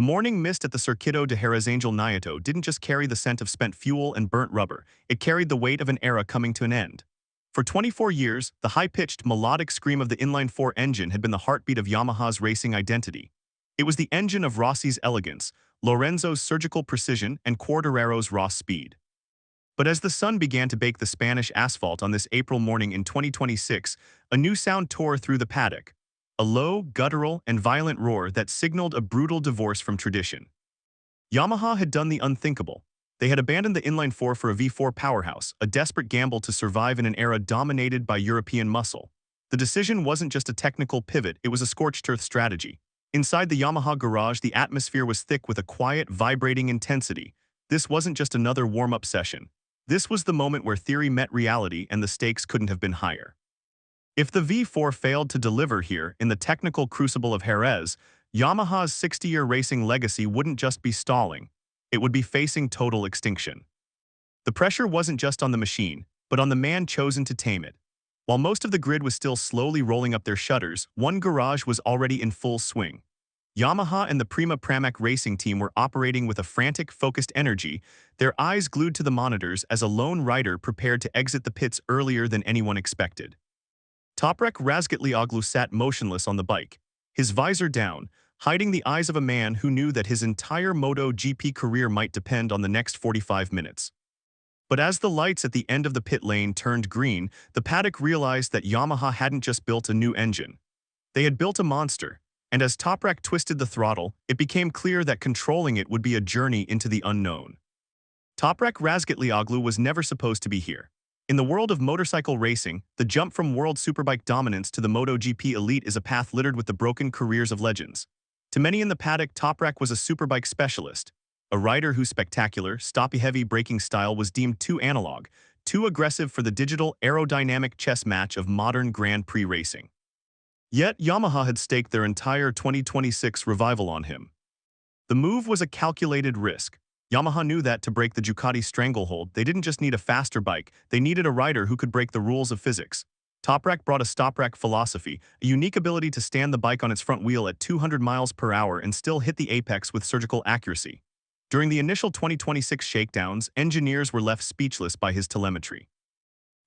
The morning mist at the Circuito de Jerez Angel Nieto didn't just carry the scent of spent fuel and burnt rubber, it carried the weight of an era coming to an end. For 24 years, the high-pitched, melodic scream of the inline-4 engine had been the heartbeat of Yamaha's racing identity. It was the engine of Rossi's elegance, Lorenzo's surgical precision, and Quartararo's raw speed. But as the sun began to bake the Spanish asphalt on this April morning in 2026, a new sound tore through the paddock. A low, guttural, and violent roar that signaled a brutal divorce from tradition. Yamaha had done the unthinkable. They had abandoned the inline-4 for a V4 powerhouse, a desperate gamble to survive in an era dominated by European muscle. The decision wasn't just a technical pivot, it was a scorched earth strategy. Inside the Yamaha garage, the atmosphere was thick with a quiet, vibrating intensity. This wasn't just another warm-up session. This was the moment where theory met reality and the stakes couldn't have been higher. If the V4 failed to deliver here in the technical crucible of Jerez, Yamaha's 60-year racing legacy wouldn't just be stalling, it would be facing total extinction. The pressure wasn't just on the machine, but on the man chosen to tame it. While most of the grid was still slowly rolling up their shutters, one garage was already in full swing. Yamaha and the Prima Pramac racing team were operating with a frantic, focused energy, their eyes glued to the monitors as a lone rider prepared to exit the pits earlier than anyone expected. Toprak Razgatlıoğlu sat motionless on the bike, his visor down, hiding the eyes of a man who knew that his entire MotoGP career might depend on the next 45 minutes. But as the lights at the end of the pit lane turned green, the paddock realized that Yamaha hadn't just built a new engine. They had built a monster, and as Toprak twisted the throttle, it became clear that controlling it would be a journey into the unknown. Toprak Razgatlıoğlu was never supposed to be here. In the world of motorcycle racing, the jump from world superbike dominance to the MotoGP elite is a path littered with the broken careers of legends. To many in the paddock, Toprak was a superbike specialist, a rider whose spectacular, stoppy-heavy braking style was deemed too analog, too aggressive for the digital, aerodynamic chess match of modern Grand Prix racing. Yet, Yamaha had staked their entire 2026 revival on him. The move was a calculated risk. Yamaha knew that to break the Ducati stranglehold, they didn't just need a faster bike, they needed a rider who could break the rules of physics. Toprak brought a Stoprak philosophy, a unique ability to stand the bike on its front wheel at 200 miles per hour and still hit the apex with surgical accuracy. During the initial 2026 shakedowns, engineers were left speechless by his telemetry.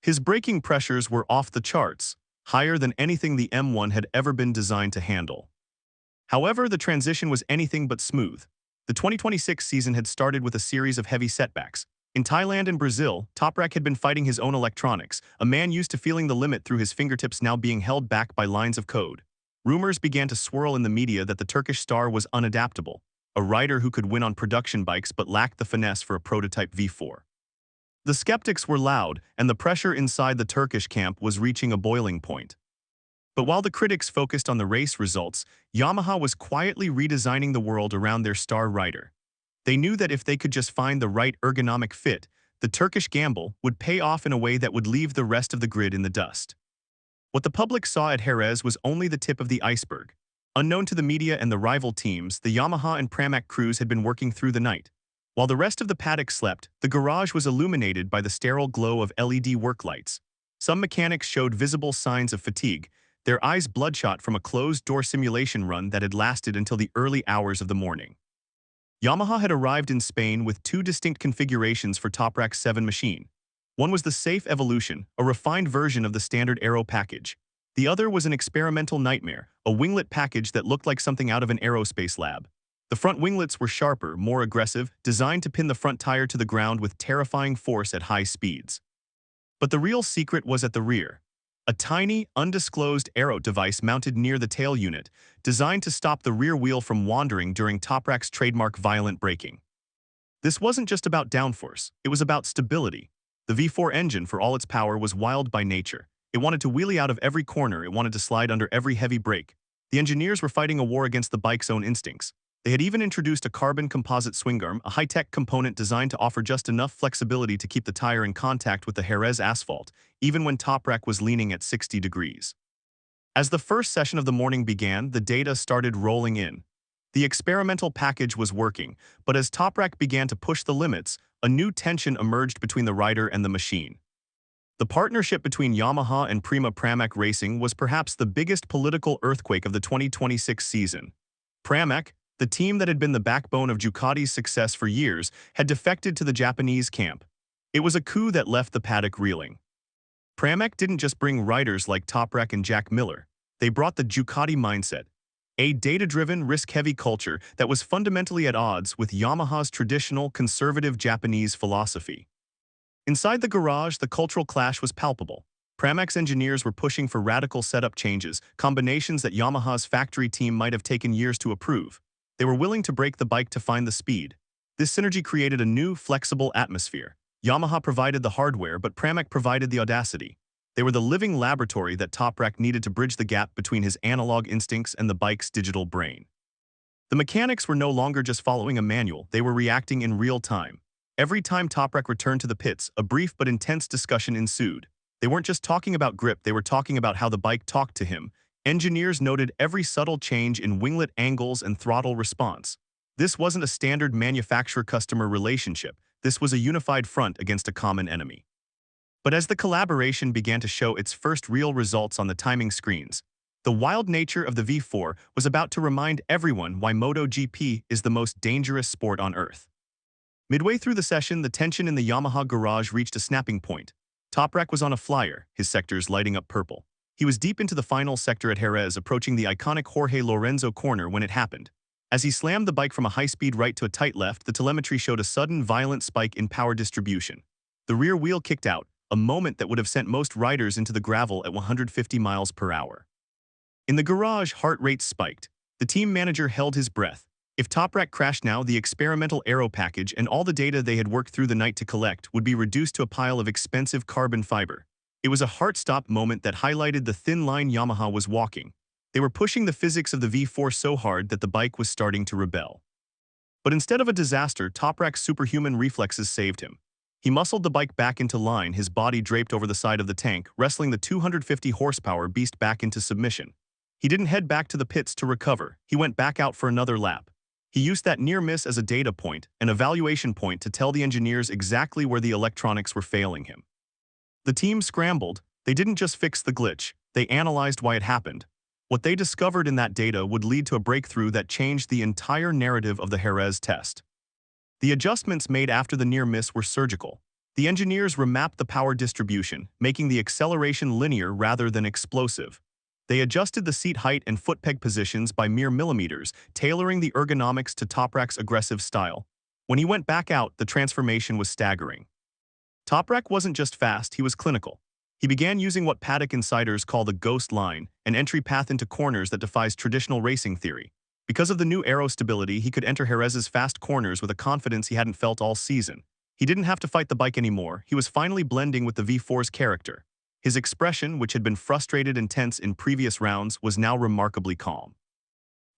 His braking pressures were off the charts, higher than anything the M1 had ever been designed to handle. However, the transition was anything but smooth. The 2026 season had started with a series of heavy setbacks. In Thailand and Brazil, Toprak had been fighting his own electronics, a man used to feeling the limit through his fingertips now being held back by lines of code. Rumors began to swirl in the media that the Turkish star was unadaptable, a rider who could win on production bikes but lacked the finesse for a prototype V4. The skeptics were loud, and the pressure inside the Turkish camp was reaching a boiling point. But while the critics focused on the race results, Yamaha was quietly redesigning the world around their star rider. They knew that if they could just find the right ergonomic fit, the Turkish gamble would pay off in a way that would leave the rest of the grid in the dust. What the public saw at Jerez was only the tip of the iceberg. Unknown to the media and the rival teams, the Yamaha and Pramac crews had been working through the night. While the rest of the paddock slept, the garage was illuminated by the sterile glow of LED work lights. Some mechanics showed visible signs of fatigue, their eyes bloodshot from a closed-door simulation run that had lasted until the early hours of the morning. Yamaha had arrived in Spain with two distinct configurations for Toprak's 7 machine. One was the Safe Evolution, a refined version of the standard Aero package. The other was an experimental nightmare, a winglet package that looked like something out of an aerospace lab. The front winglets were sharper, more aggressive, designed to pin the front tire to the ground with terrifying force at high speeds. But the real secret was at the rear. A tiny, undisclosed aero device mounted near the tail unit, designed to stop the rear wheel from wandering during Toprak's trademark violent braking. This wasn't just about downforce, it was about stability. The V4 engine, for all its power, was wild by nature. It wanted to wheelie out of every corner, it wanted to slide under every heavy brake. The engineers were fighting a war against the bike's own instincts. They had even introduced a carbon composite swingarm, a high-tech component designed to offer just enough flexibility to keep the tire in contact with the Jerez asphalt, even when Toprak was leaning at 60 degrees. As the first session of the morning began, the data started rolling in. The experimental package was working, but as Toprak began to push the limits, a new tension emerged between the rider and the machine. The partnership between Yamaha and Prima Pramac Racing was perhaps the biggest political earthquake of the 2026 season. Pramac, The team that had been the backbone of Ducati's success for years had defected to the Japanese camp. It was a coup that left the paddock reeling. Pramac didn't just bring riders like Toprak and Jack Miller. They brought the Ducati mindset, a data-driven, risk-heavy culture that was fundamentally at odds with Yamaha's traditional, conservative Japanese philosophy. Inside the garage, the cultural clash was palpable. Pramac's engineers were pushing for radical setup changes, combinations that Yamaha's factory team might have taken years to approve. They were willing to break the bike to find the speed. This synergy created a new, flexible atmosphere. Yamaha provided the hardware, but Pramac provided the audacity. They were the living laboratory that Toprak needed to bridge the gap between his analog instincts and the bike's digital brain. The mechanics were no longer just following a manual, they were reacting in real time. Every time Toprak returned to the pits, a brief but intense discussion ensued. They weren't just talking about grip, they were talking about how the bike talked to him. Engineers noted every subtle change in winglet angles and throttle response. This wasn't a standard manufacturer-customer relationship. This was a unified front against a common enemy. But as the collaboration began to show its first real results on the timing screens, the wild nature of the V4 was about to remind everyone why MotoGP is the most dangerous sport on Earth. Midway through the session, the tension in the Yamaha garage reached a snapping point. Toprak was on a flyer, his sectors lighting up purple. He was deep into the final sector at Jerez, approaching the iconic Jorge Lorenzo corner when it happened. As he slammed the bike from a high-speed right to a tight left, the telemetry showed a sudden, violent spike in power distribution. The rear wheel kicked out, a moment that would have sent most riders into the gravel at 150 miles per hour. In the garage, heart rates spiked. The team manager held his breath. If Toprak crashed now, the experimental Aero package and all the data they had worked through the night to collect would be reduced to a pile of expensive carbon fiber. It was a heart-stop moment that highlighted the thin line Yamaha was walking. They were pushing the physics of the V4 so hard that the bike was starting to rebel. But instead of a disaster, Toprak's superhuman reflexes saved him. He muscled the bike back into line, his body draped over the side of the tank, wrestling the 250 horsepower beast back into submission. He didn't head back to the pits to recover. He went back out for another lap. He used that near miss as a data point, an evaluation point to tell the engineers exactly where the electronics were failing him. The team scrambled. They didn't just fix the glitch, they analyzed why it happened. What they discovered in that data would lead to a breakthrough that changed the entire narrative of the Jerez test. The adjustments made after the near miss were surgical. The engineers remapped the power distribution, making the acceleration linear rather than explosive. They adjusted the seat height and foot peg positions by mere millimeters, tailoring the ergonomics to Toprak's aggressive style. When he went back out, the transformation was staggering. Toprak wasn't just fast, he was clinical. He began using what paddock insiders call the ghost line, an entry path into corners that defies traditional racing theory. Because of the new aero stability, he could enter Jerez's fast corners with a confidence he hadn't felt all season. He didn't have to fight the bike anymore, he was finally blending with the V4's character. His expression, which had been frustrated and tense in previous rounds, was now remarkably calm.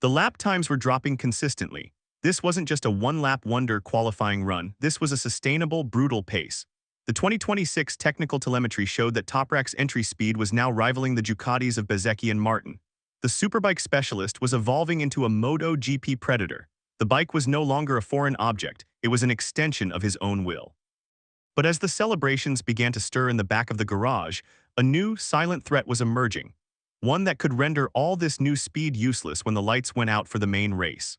The lap times were dropping consistently. This wasn't just a one-lap wonder qualifying run, this was a sustainable, brutal pace. The 2026 technical telemetry showed that Toprak's entry speed was now rivaling the Ducatis of Bezzecchi and Martin. The superbike specialist was evolving into a MotoGP predator. The bike was no longer a foreign object, it was an extension of his own will. But as the celebrations began to stir in the back of the garage, a new, silent threat was emerging. One that could render all this new speed useless when the lights went out for the main race.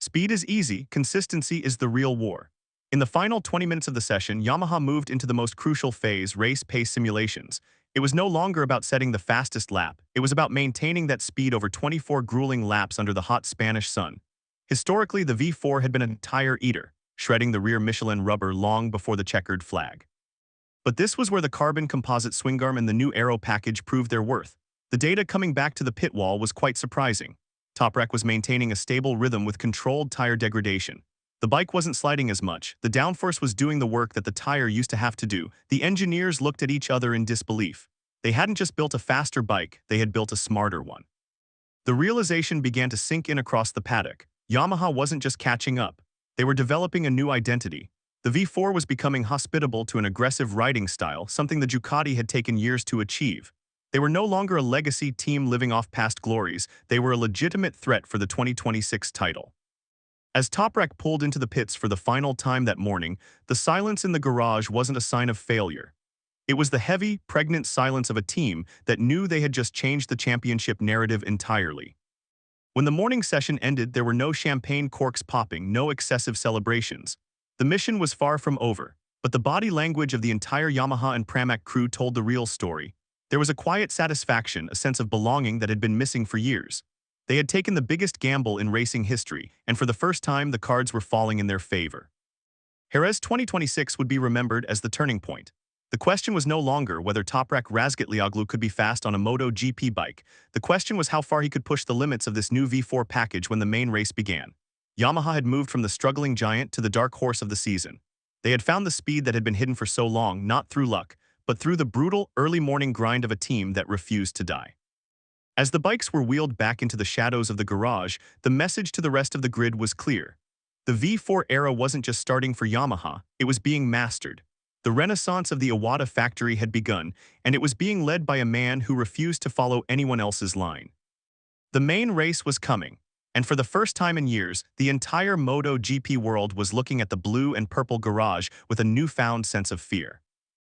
Speed is easy, consistency is the real war. In the final 20 minutes of the session, Yamaha moved into the most crucial phase, race pace simulations. It was no longer about setting the fastest lap, it was about maintaining that speed over 24 grueling laps under the hot Spanish sun. Historically, the V4 had been a tire eater, shredding the rear Michelin rubber long before the checkered flag. But this was where the carbon composite swingarm and the new Aero package proved their worth. The data coming back to the pit wall was quite surprising. Toprak was maintaining a stable rhythm with controlled tire degradation. The bike wasn't sliding as much, the downforce was doing the work that the tire used to have to do. The engineers looked at each other in disbelief. They hadn't just built a faster bike, they had built a smarter one. The realization began to sink in across the paddock. Yamaha wasn't just catching up, they were developing a new identity. The V4 was becoming hospitable to an aggressive riding style, something the Ducati had taken years to achieve. They were no longer a legacy team living off past glories, they were a legitimate threat for the 2026 title. As Toprak pulled into the pits for the final time that morning, the silence in the garage wasn't a sign of failure. It was the heavy, pregnant silence of a team that knew they had just changed the championship narrative entirely. When the morning session ended, there were no champagne corks popping, no excessive celebrations. The mission was far from over, but the body language of the entire Yamaha and Pramac crew told the real story. There was a quiet satisfaction, a sense of belonging that had been missing for years. They had taken the biggest gamble in racing history, and for the first time the cards were falling in their favor. Jerez 2026 would be remembered as the turning point. The question was no longer whether Toprak Razgatlıoğlu could be fast on a MotoGP bike. The question was how far he could push the limits of this new V4 package when the main race began. Yamaha had moved from the struggling giant to the dark horse of the season. They had found the speed that had been hidden for so long, not through luck, but through the brutal, early-morning grind of a team that refused to die. As the bikes were wheeled back into the shadows of the garage, the message to the rest of the grid was clear. The V4 era wasn't just starting for Yamaha, it was being mastered. The renaissance of the Iwata factory had begun, and it was being led by a man who refused to follow anyone else's line. The main race was coming, and for the first time in years, the entire MotoGP world was looking at the blue and purple garage with a newfound sense of fear.